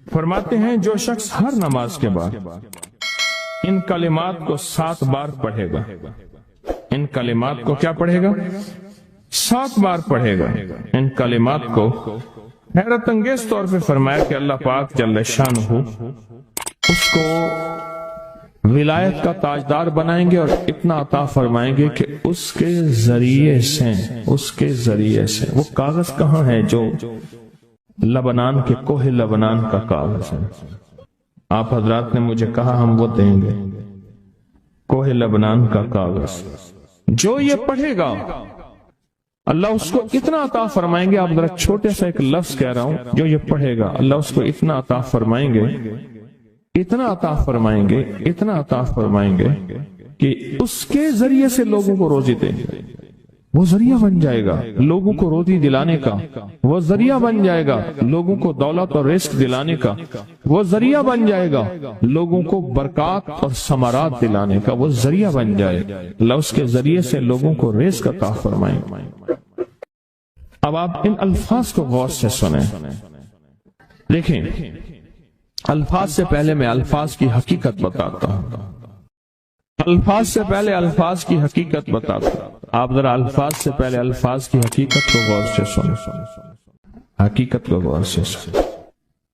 فرماتے ہیں جو شخص ہر نماز کے بعد ان کلمات کو 7 بار پڑھے گا، ان کلمات کو کیا پڑھے گا؟ 7 بار پڑھے گا ان کلمات کو، حیرت انگیز طور پہ فرمایا کہ اللہ پاک جل شانہ اس کو ولایت کا تاجدار بنائیں گے اور اتنا عطا فرمائیں گے کہ اس کے ذریعے سے وہ کاغذ کہاں ہے جو لبنان کے کوہ لبنان کا کاغذ ہے؟ آپ حضرات نے مجھے کہا ہم وہ دیں گے، کوہ لبنان کا کاغذ جو یہ پڑھے گا اللہ اس کو اتنا عطا فرمائیں گے۔ آپ ذرا چھوٹے سا ایک لفظ کہہ رہا ہوں، جو یہ پڑھے گا اللہ اس کو اتنا عطا فرمائیں گے، اتنا عطا فرمائیں گے، اتنا عطا فرمائیں گے کہ اس کے ذریعے سے لوگوں کو روزی دیں گے، وہ ذریعہ بن جائے گا لوگوں کو روزی دلانے کا، وہ ذریعہ بن جائے گا لوگوں کو دولت اور رزق دلانے کا، وہ ذریعہ بن جائے گا لوگوں کو برکات اور ثمرات دلانے کا، وہ ذریعہ بن جائے گا اللہ اس کے ذریعے سے لوگوں کو رزق عطا فرمائیں گے۔ اب آپ ان الفاظ کو غور سے سنیں، دیکھیں الفاظ سے پہلے میں الفاظ کی حقیقت بتاتا ہوں، الفاظ سے پہلے الفاظ کی حقیقت بتاتا ہوں۔ آپ ذرا الفاظ سے پہلے الفاظ کی حقیقت کو غور سے سنیں، حقیقت کو غور سے سنیں۔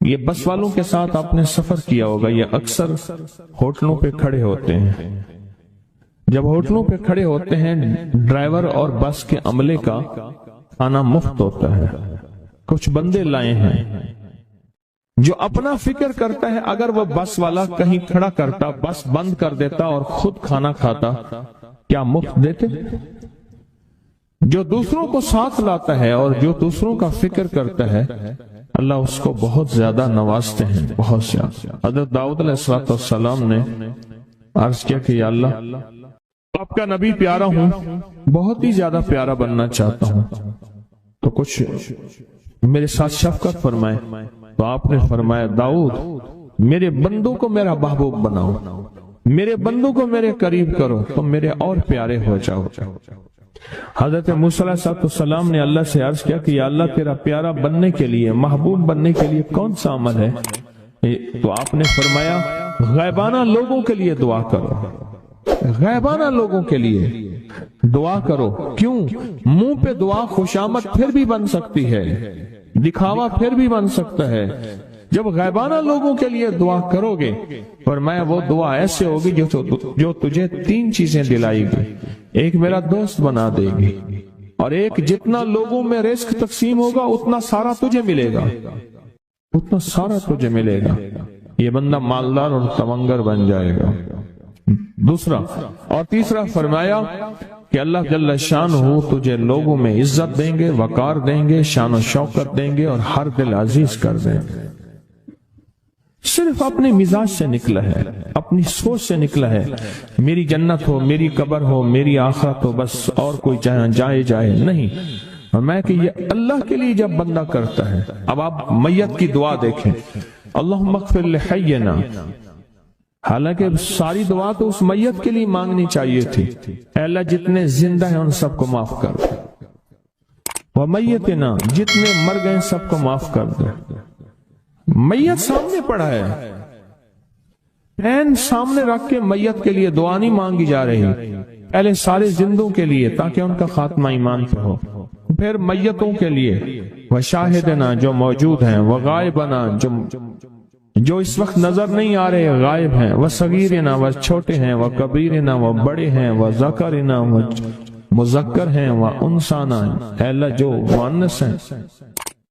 یہ بس والوں کے ساتھ آپ نے سفر کیا ہوگا، یہ اکثر ہوٹلوں پہ کھڑے ہوتے ہیں، جب ہوٹلوں پہ کھڑے ہوتے ہیں ڈرائیور اور بس کے عملے کا کھانا مفت ہوتا ہے، کچھ بندے لائے ہیں جو اپنا فکر کرتا ہے اگر وہ بس والا کہیں کھڑا کرتا، بس بند کر دیتا اور خود کھانا کھاتا، کیا مفت دیتے؟ جو دوسروں کو ساتھ لاتا ہے اور جو دوسروں کا فکر کرتا ہے اللہ اس کو بہت زیادہ نوازتے ہیں، بہت زیادہ۔ حضرت داؤد علیہ السلام نے عرض کیا کہ یا اللہ آپ کا نبی پیارا ہوں، بہت ہی زیادہ پیارا بننا چاہتا ہوں، تو کچھ میرے ساتھ شفقت فرمائے۔ تو آپ نے فرمایا داؤد میرے بندوں کو میرا محبوب بناؤ، میرے بندوں کو میرے قریب کرو، تم میرے اور پیارے ہو جاؤ۔ حضرت موسیٰ علیہ السلام نے اللہ سے عرض کیا کہ یا اللہ تیرا پیارا بننے کے لیے، محبوب بننے کے لیے کون سا عمل ہے؟ تو آپ نے فرمایا غیبانہ لوگوں کے لیے دعا کرو، غیبانہ لوگوں کے لیے دعا کرو۔ کیوں؟ منہ پہ دعا خوشامد پھر بھی بن سکتی ہے، دکھاوا پھر بھی بن سکتا ہے، جب غیبانہ لوگوں کے لیے دعا کرو گے فرمایا وہ دعا ایسے ہوگی جو تجھے 3 چیزیں دلائے گی، ایک میرا دوست بنا دے گی، اور ایک جتنا لوگوں میں رزق تقسیم ہوگا اتنا سارا تجھے ملے گا، اتنا سارا تجھے ملے گا، یہ بندہ مالدار اور تمنگر بن جائے گا۔ دوسرا اور تیسرا فرمایا کہ اللہ جل شانہ تجھے لوگوں میں عزت دیں گے، وقار دیں گے، شان و شوکت دیں گے اور ہر دل عزیز کر دیں گے۔ صرف اپنے مزاج سے نکلا ہے، اپنی سوچ سے نکلا ہے، میری جنت ہو، میری قبر ہو، میری آخرت ہو، بس اور کوئی جائے نہیں۔ میں کہ یہ اللہ کے لیے جب بندہ کرتا ہے۔ اب آپ میت کی دعا دیکھیں، اللہم اغفر لحینا، حالانکہ ساری دعا تو اس میت کے لیے مانگنی چاہیے تھی، اے اللہ جتنے زندہ ہیں ان سب کو معاف کر دے، ومیتنا جتنے مر گئے سب کو معاف کر دے۔ میت سامنے پڑا ہے، پین سامنے رکھ کے میت کے لیے دعا نہیں مانگی جا رہی، پہلے سارے زندوں کے لیے تاکہ ان کا خاتمہ ایمان پہ ہو، پھر میتوں کے لیے، وشاہدنا جو موجود ہیں، وغائبنا جو اس وقت نظر نہیں آ رہے غائب ہیں، وصغیرنا وہ چھوٹے ہیں، وکبیرنا وہ بڑے ہیں، وذکرنا وہ مذکر ہیں، وانثانا اے اللہ جو مؤنث ہیں۔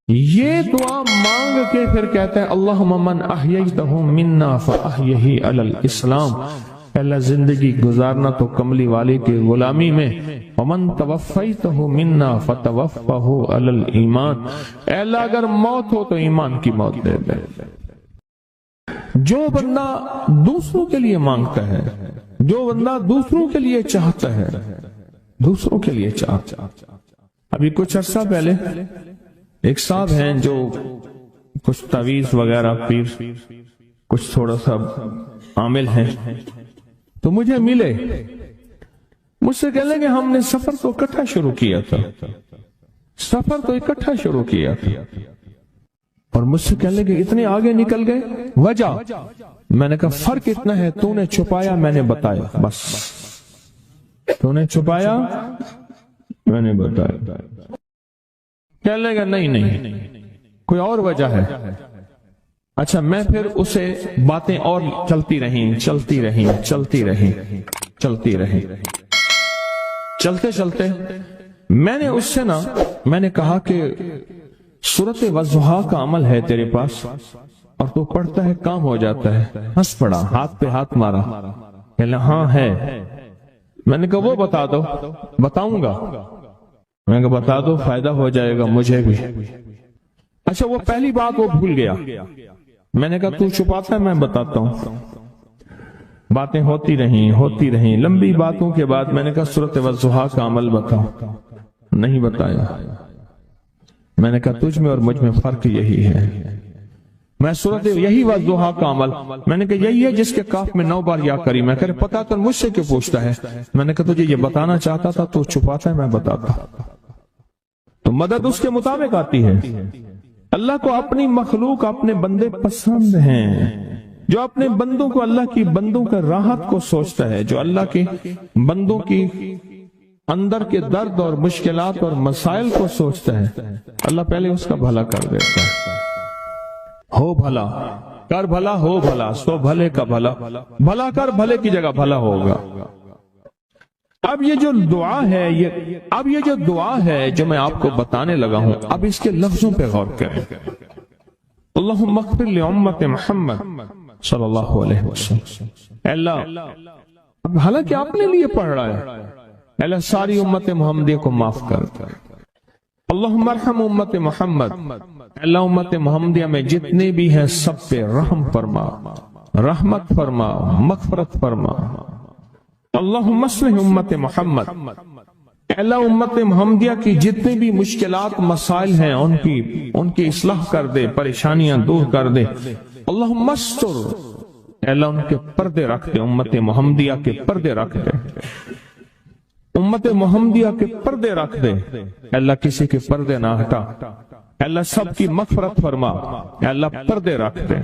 یہ دعا مانگ کے پھر کہتا ہے اللہم من احییتہ منا فاحیہ علی الاسلام، اے اللہ زندگی گزارنا تو کملی والے کے غلامی میں، ومن توفیتہ منا فتوفہ علی الایمان، اے اللہ اگر موت ہو تو ایمان کی موت دے دے۔ جو بندہ دوسروں کے لیے مانگتا ہے، جو بندہ دوسروں کے لیے چاہتا ہے، دوسروں کے لیے چاہتا ہے۔ ابھی کچھ عرصہ پہلے ایک صاحب ہیں جو کچھ تعویذ وغیرہ پیر کچھ تھوڑا سا عامل ہیں، تو مجھے ملے، مجھ سے کہنے لگے ہم نے سفر تو اکٹھا شروع کیا تھا، سفر تو اکٹھا شروع کیا تھا، اور مجھ سے کہنے لگے اتنے آگے نکل گئے، وجہ؟ میں نے کہا فرق اتنا ہے، تو نے چھپایا میں نے بتایا، بس تو نے چھپایا میں نے بتایا۔ کہنے لگا نہیں کوئی اور وجہ ہے۔ اچھا میں پھر اسے باتیں اور چلتی رہیں چلتے چلتے میں نے اس سے میں نے کہا کہ سورت والضحیٰ کا عمل ہے تیرے پاس اور تو پڑھتا ہے کام ہو جاتا ہے۔ ہنس پڑا، ہاتھ پہ ہاتھ مارا، کہنے ہاں ہے۔ میں نے کہا وہ بتا دو۔ بتاؤں گا، میں نے کہا بتا دو، فائدہ ہو جائے گا مجھے بھی۔ اچھا وہ پہلی بات وہ بھول گیا۔ میں نے کہا تو چھپاتا ہے میں بتاتا ہوں۔ باتیں ہوتی رہیں لمبی باتوں کے بعد میں نے کہا سورت والضحیٰ کا عمل بتاؤ، نہیں بتایا۔ میں نے کہا تجھ میں اور مجھ میں فرق یہی ہے، میں سورت یہی والضحیٰ کا عمل، میں نے کہا یہی ہے جس کے کاف میں 9 بار یا کری۔ میں کہا پتا تو مجھ سے کیوں پوچھتا ہے؟ میں نے کہا تجھے یہ بتانا چاہتا تھا تو چھپاتا ہے میں بتاتا۔ تو مدد اس کے مطابق آتی ہے۔ اللہ کو اپنی مخلوق اپنے بندے پسند ہیں، جو اپنے بندوں کو، اللہ کی بندوں کا راحت کو سوچتا ہے، جو اللہ کے بندوں کی اندر کے درد اور مشکلات اور مسائل کو سوچتا ہے، اللہ پہلے اس کا بھلا کر دیتا ہے۔ ہو بھلا کر بھلا، ہو بھلا سو بھلے کا بھلا، بھلا کر بھلے کی جگہ بھلا ہوگا۔ اب یہ جو دعا ہے، یہ جو دعا ہے جو میں آپ کو بتانے لگا ہوں، اب اس کے لفظوں پہ غور کریں۔ اللہم اغفر لامت محمد صلی اللہ علیہ وسلم۔ اللہ، اب حالانکہ آپ نے لیے پڑھ رہا ہے، اللہ ساری امت محمدیہ کو معاف کر دے۔ اللہم ارحم امت محمد، اللہ امت محمدیہ میں جتنے بھی ہیں سب پہ رحم فرما، رحمت فرما، مغفرت فرما۔ اللہم اصلح امت محمد، اللہ امت محمدیہ کی جتنے بھی مشکلات مسائل ہیں ان کی اصلاح کر دے، پریشانیاں دور کر دے۔ اللہم استر، اللہ ان کے پردے رکھ دے، امت محمدیہ کے پردے رکھ دے، امت محمدیہ کے پردے رکھ دے، اللہ کسی کے پردے نہ ہٹا، اللہ سب کی مغفرت فرما، اللہ پردے رکھ دے،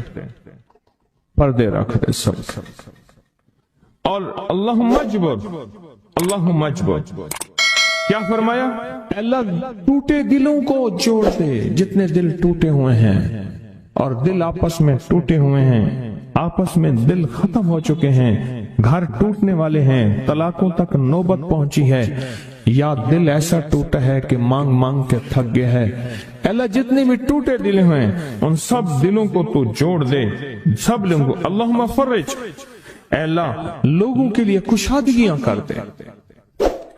پردے رکھ دے سب۔ اور اللہم اجبر، کیا فرمایا؟ اللہ ٹوٹے دلوں کو جوڑ دے، جتنے دل ٹوٹے ہوئے ہیں اور دل آپس میں ٹوٹے ہوئے ہیں، آپس میں دل ختم ہو چکے ہیں، گھر ٹوٹنے والے ہیں، طلاقوں تک نوبت پہنچی ہے، یا دل ایسا ٹوٹا ہے کہ مانگ مانگ کے تھک گیا ہے، اللہ جتنے بھی ٹوٹے دل ہیں ان سب دلوں کو تو جوڑ دے، سب لوگوں کو۔ اللہم فرج، اے اللہ لوگوں کے لیے کشادگیاں کر دے،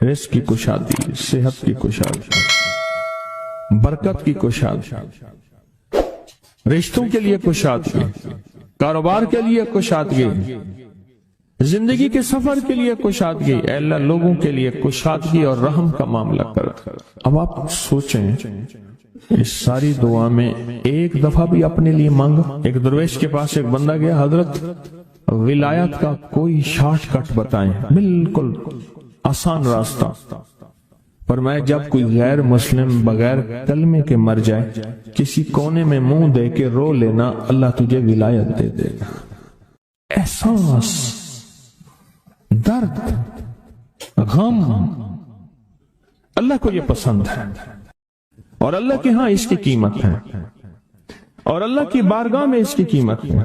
رزق کی کشادگی، صحت کی کشادگی، برکت کی کشادگی، رشتوں کے لیے کشادگی، کاروبار کے لیے کشادگی، زندگی کے سفر کے لیے کشادگی، اے اللہ لوگوں کے لیے کشادگی اور رحم کا معاملہ کر۔ اب آپ سوچیں اس ساری دعا میں ایک دفعہ بھی اپنے لیے مانگا؟ ایک درویش کے پاس ایک بندہ گیا، حضرت ولایت کا کوئی شارٹ کٹ بتائیں، بالکل آسان راستہ۔ فرمایا جب کوئی غیر مسلم بغیر کلمے کے مر جائے، کسی کونے میں منہ دے کے رو لینا، اللہ تجھے ولایت دے دے گا۔ احساس، درد، غم، اللہ کو یہ پسند ہے، اور اللہ کے ہاں اس کی قیمت ہے، اور اللہ کی بارگاہ میں اس کی قیمت ہے۔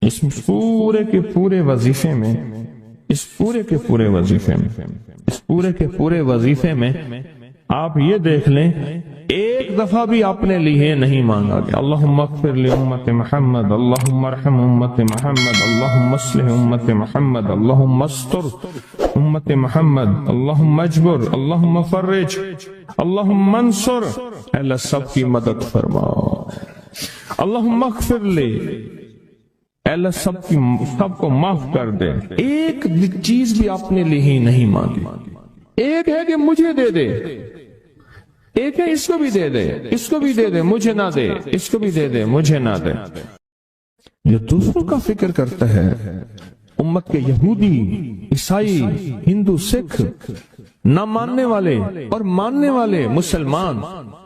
اس پورے کے پورے وظیفے میں، اس پورے کے پورے وظیفے میں آپ یہ دیکھ لیں ایک دفعہ بھی اپنے لیے نہیں مانگا گیا۔ اللہم اغفر لامت محمد، اللہم ارحم امت محمد، اللہم اصلح امت محمد، اللہم استر امت محمد، اللہم اجبر، اللہم فرج، اللہم منصر، اللہ سب کی مدد فرما۔ اللہم اغفر لی، اللہ سب کو معاف کر دے۔ ایک چیز بھی اپنے لیے ہی نہیں مانگی۔ ایک ہے کہ مجھے دے دے، ایک ہے اس کو بھی دے دے، اس کو بھی دے دے مجھے نہ دے، اس کو بھی دے دے مجھے نہ دے۔ جو دوسروں کا فکر کرتا ہے، امت کے یہودی، عیسائی، ہندو، سکھ، نہ ماننے والے اور ماننے والے مسلمان،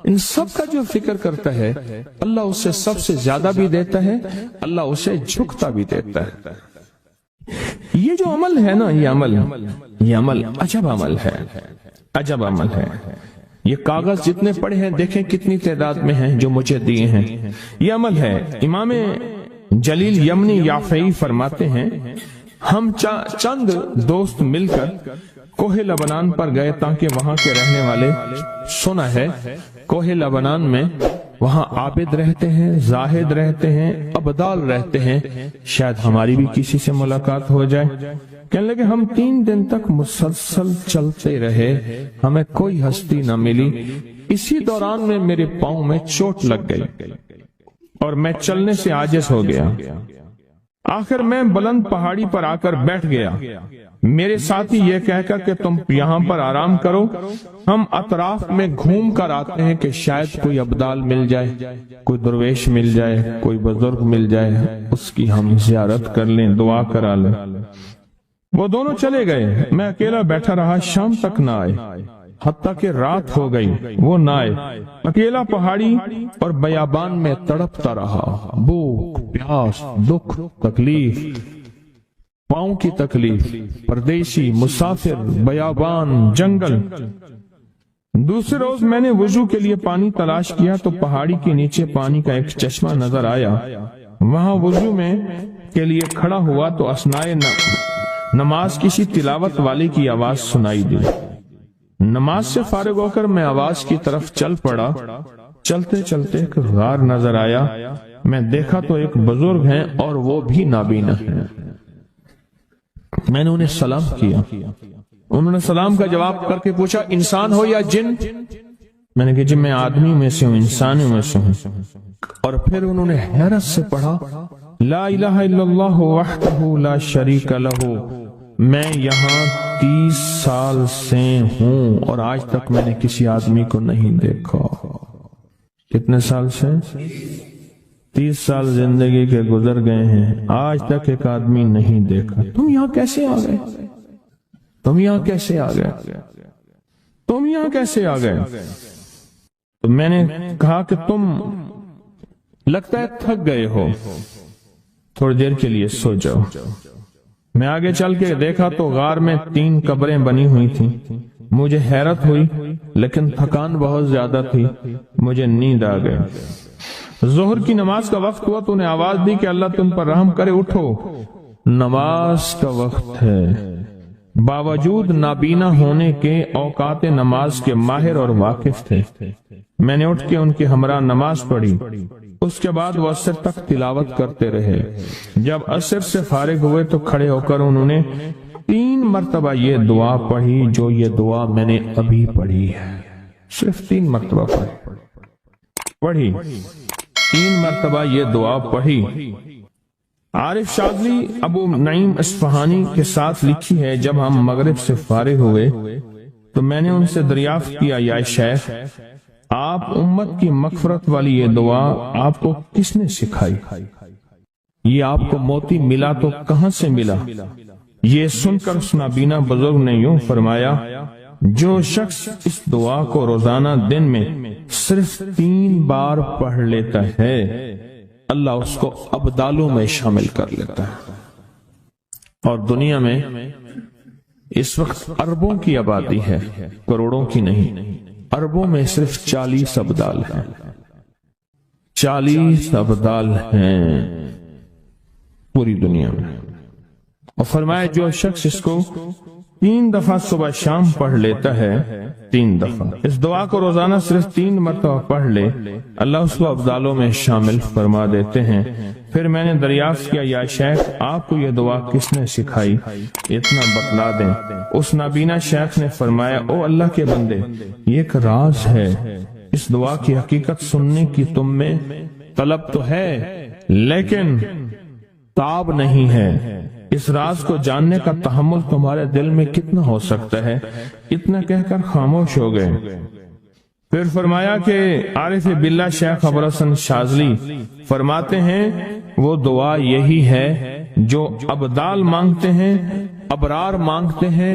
ان سب کا جو فکر کرتا ہے اللہ اسے سب سے زیادہ بھی دیتا ہے، اللہ اسے جھکتا بھی دیتا ہے۔ یہ جو عمل ہے نا، یہ عمل عجب عمل ہے، عجب عمل ہے۔ یہ کاغذ جتنے پڑے ہیں دیکھیں کتنی تعداد میں ہیں جو مجھے دیے ہیں، یہ عمل ہے۔ امام جلیل یمنی یافعی فرماتے ہیں ہم چند دوست مل کر کوہ لبنان پر گئے تاکہ وہاں کے رہنے والے، سنا ہے کوہ لبنان میں وہاں عابد رہتے ہیں، زاہد رہتے ہیں، ابدال رہتے ہیں، شاید ہماری بھی کسی سے ملاقات ہو جائے۔ کہنے لگے ہم 3 دن تک مسلسل چلتے رہے، ہمیں کوئی ہستی نہ ملی۔ اسی دوران میں میرے پاؤں میں چوٹ لگ گئی اور میں چلنے سے عاجز ہو گیا۔ آخر میں بلند پہاڑی پر آ کر بیٹھ گیا۔ میرے ساتھی یہ کہہ کر کہ تم یہاں پر آرام کرو، ہم اطراف میں گھوم کر آتے ہیں کہ شاید کوئی ابدال مل جائے، کوئی درویش مل جائے، کوئی بزرگ مل جائے، اس کی ہم زیارت کر لیں، دعا کرا لیں۔ وہ دونوں چلے گئے، میں اکیلا بیٹھا رہا، شام تک نہ آئے، حتیٰ کہ رات ہو گئی، وہ نہ آئے۔ اکیلا پہاڑی اور بیابان میں تڑپتا رہا، بھوک، پیاس، دکھ، تکلیف، پاؤں کی تکلیف، پردیسی، مسافر، بیابان، جنگل۔ دوسرے روز میں نے وضو کے لیے پانی تلاش کیا تو پہاڑی کے نیچے پانی کا ایک چشمہ نظر آیا۔ وہاں وضو میں کے لیے کھڑا ہوا تو اثناء نماز کسی تلاوت والے کی آواز سنائی دی۔ نماز سے فارغ ہو کر میں آواز کی طرف چل پڑا۔ چلتے چلتے ایک غار نظر آیا، میں دیکھا تو ایک بزرگ ہیں اور وہ بھی نابینا ہیں۔ میں نے انہیں سلام کیا، انہوں نے سلام کا جواب کر کے پوچھا انسان ہو یا جن؟ میں نے کہا جی میں آدمی میں سے ہوں، انسانوں میں سے ہوں۔ اور پھر انہوں نے حیرت سے پڑھا لا الہ الا اللہ وحدہ لا شریک لہ، میں یہاں 30 سال سے ہوں اور آج تک میں نے کسی آدمی کو نہیں دیکھا۔ کتنے سال سے؟ 30 سال زندگی کے گزر گئے ہیں، آج تک ایک آدمی نہیں دیکھا۔ تم یہاں کیسے آ گئے؟ تم یہاں کیسے آ گئے؟ تم یہاں کیسے آ گئے؟ تو میں نے کہا کہ تم لگتا ہے تھک گئے ہو، تھوڑی دیر کے لیے سو جاؤ۔ میں آگے چل کے دیکھا تو غار میں 3 قبریں بنی ہوئی تھیں۔ مجھے حیرت ہوئی لیکن تھکان بہت زیادہ تھی، مجھے نیند آ گئی۔ ظہر کی نماز کا وقت ہوا تو انہیں آواز دی کہ اللہ تم پر رحم کرے، اٹھو نماز کا وقت ہے۔ باوجود نابینا ہونے کے اوقات نماز کے ماہر اور واقف تھے۔ میں نے اٹھ کے ان کے ہمراہ نماز پڑھی، اس کے بعد وہ عصر تک تلاوت کرتے رہے۔ جب عصر سے فارغ ہوئے تو کھڑے ہو کر انہوں نے 3 مرتبہ یہ دعا پڑھی جو یہ دعا میں نے ابھی پڑھی ہے، صرف 3 مرتبہ پڑھی، 3 مرتبہ یہ دعا پڑھی۔ عارف شاذلی ابو نعیم اصفہانی کے ساتھ لکھی ہے جب ہم مغرب سے فارغ ہوئے تو میں نے ان سے دریافت کیا یا شیخ آپ امت کی مغفرت والی یہ دعا آپ کو کس نے سکھائی؟ یہ آپ کو موتی ملا تو کہاں سے ملا؟ یہ سن کر اس نابینا بزرگ نے یوں فرمایا جو شخص اس دعا کو روزانہ دن میں صرف 3 بار پڑھ لیتا ہے اللہ اس کو ابدالوں میں شامل کر لیتا ہے۔ اور دنیا میں اس وقت اربوں کی آبادی ہے، کروڑوں کی نہیں، اربوں میں صرف 40 ابدال ہیں، 40 ابدال ہیں پوری دنیا میں۔ اور فرمایا جو شخص اس کو 3 دفعہ صبح شام پڑھ لیتا ہے، 3 دفعہ اس دعا کو روزانہ صرف 3 مرتبہ پڑھ لے اللہ اس کو ابدالوں میں شامل فرما دیتے ہیں۔ پھر میں نے دریافت کیا یا شیخ آپ کو یہ دعا کس نے سکھائی؟ اتنا بتلا دیں۔ اس نابینا شیخ نے فرمایا او اللہ کے بندے، یہ ایک راز ہے، اس دعا کی حقیقت سننے کی تم میں طلب تو ہے لیکن تاب نہیں ہے، اس راز کو جاننے کا تحمل تمہارے دل میں کتنا ہو سکتا ہے؟ اتنا کہہ کر خاموش ہو گئے۔ پھر فرمایا کہ عارف باللہ شیخ ابو الحسن شاذلی فرماتے ہیں وہ دعا یہی ہے جو ابدال مانگتے ہیں، ابرار مانگتے ہیں،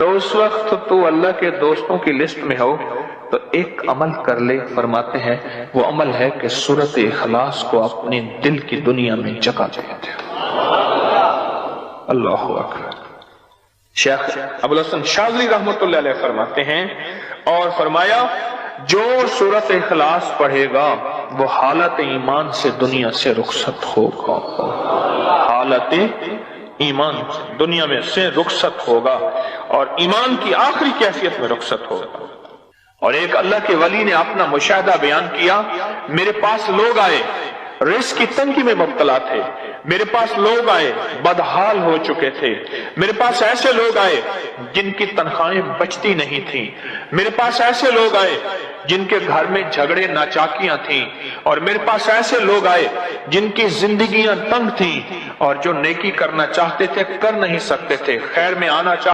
تو اس وقت تو اللہ کے دوستوں کی لسٹ میں ہو تو ایک عمل کر لے. فرماتے ہیں وہ عمل ہے کہ سورۃ اخلاص کو اپنے دل کی دنیا میں جگہ دے دے. اللہ اکبر. شیخ ابو الحسن شاذلی رحمۃ اللہ علیہ فرماتے ہیں اور فرمایا جو سورۃ اخلاص پڑھے گا وہ حالت ایمان سے دنیا سے رخصت ہوگا. حالت ایمان دنیا میں سے رخصت ہوگا اور ایمان کی آخری کیفیت میں رخصت ہوگا. اور ایک اللہ کے ولی نے اپنا مشاہدہ بیان کیا. میرے پاس لوگ آئے رزق کی تنگی میں مبتلا تھے. میرے پاس لوگ آئے بدحال ہو چکے تھے. میرے پاس ایسے لوگ آئے جن کی تنخواہیں بچتی نہیں تھیں. میرے پاس ایسے لوگ آئے جن کے گھر میں جھگڑے ناچاکیاں تھیں. اور میرے پاس ایسے لوگ آئے جن کی زندگیاں تنگ تھیں اور جو نیکی کرنا چاہتے تھے کر نہیں سکتے تھے, خیر میں آنا چاہتے